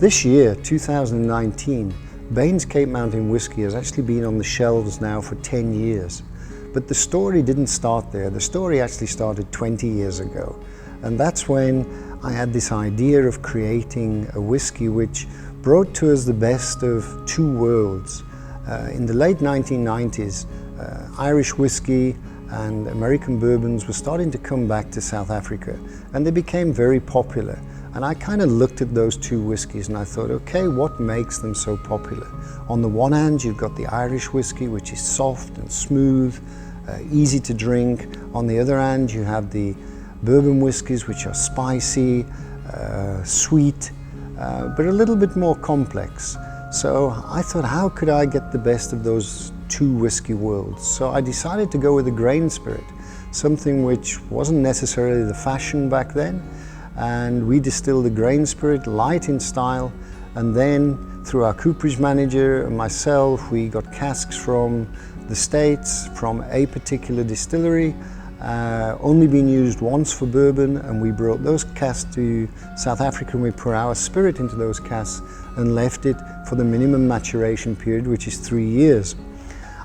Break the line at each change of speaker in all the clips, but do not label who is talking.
This year, 2019, Bain's Cape Mountain Whisky has actually been on the shelves now for 10 years. But the story didn't start there. The story actually started 20 years ago. And that's when I had this idea of creating a whiskey which brought to us the best of two worlds. In the late 1990s, Irish whiskey and American bourbons were starting to come back to South Africa, and they became very popular. And I kind of looked at those two whiskies and I thought, okay, what makes them so popular? On the one hand, you've got the Irish whiskey, which is soft and smooth, easy to drink. On the other hand, you have the bourbon whiskies, which are spicy, sweet, but a little bit more complex. So I thought, how could I get the best of those two whiskey worlds? So I decided to go with a grain spirit, something which wasn't necessarily the fashion back then. And we distilled the grain spirit, light in style, and then through our cooperage manager and myself, we got casks from the States, from a particular distillery, only been used once for bourbon, and we brought those casks to South Africa and we put our spirit into those casks and left it for the minimum maturation period, which is 3 years.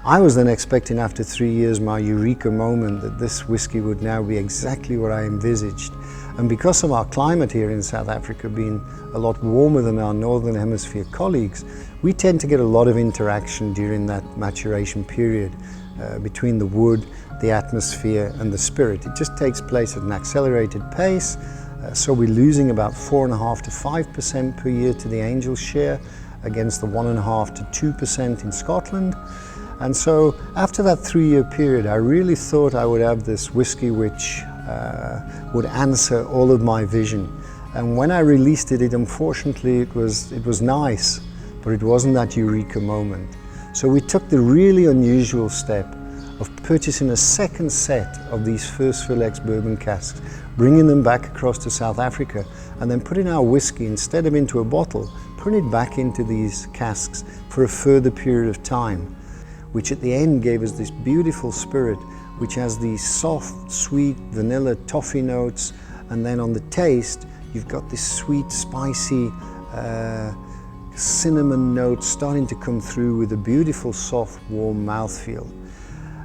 I was then expecting after 3 years my eureka moment that this whiskey would now be exactly what I envisaged. And because of our climate here in South Africa being a lot warmer than our Northern Hemisphere colleagues, we tend to get a lot of interaction during that maturation period between the wood, the atmosphere and the spirit. It just takes place at an accelerated pace, so we're losing about 4.5 to 5% per year to the Angel share against the 1.5 to 2% in Scotland. And so after that 3-year period, I really thought I would have this whiskey which would answer all of my vision. And when I released it, unfortunately, it was nice, but it wasn't that eureka moment. So we took the really unusual step of purchasing a second set of these first fill ex-bourbon casks, bringing them back across to South Africa, and then putting our whiskey, instead of into a bottle, putting it back into these casks for a further period of time, which at the end gave us this beautiful spirit which has these soft, sweet vanilla toffee notes, and then on the taste you've got this sweet, spicy cinnamon notes starting to come through with a beautiful, soft, warm mouthfeel.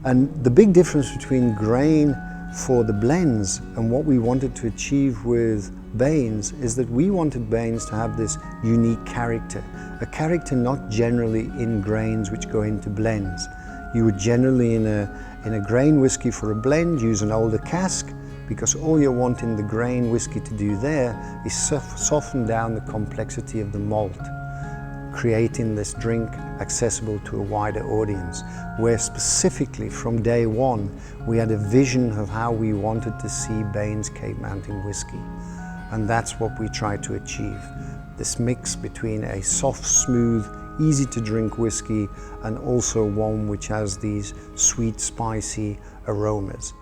And the big difference between grain for the blends and what we wanted to achieve with Bains is that we wanted Bains to have this unique character, a character not generally in grains which go into blends. You would generally in a grain whiskey for a blend use an older cask, because all you're wanting the grain whiskey to do there is soften down the complexity of the malt, creating this drink accessible to a wider audience, where specifically from day one we had a vision of how we wanted to see Bain's Cape Mountain Whisky. And that's what we tried to achieve, this mix between a soft, smooth, easy to drink whiskey and also one which has these sweet, spicy aromas.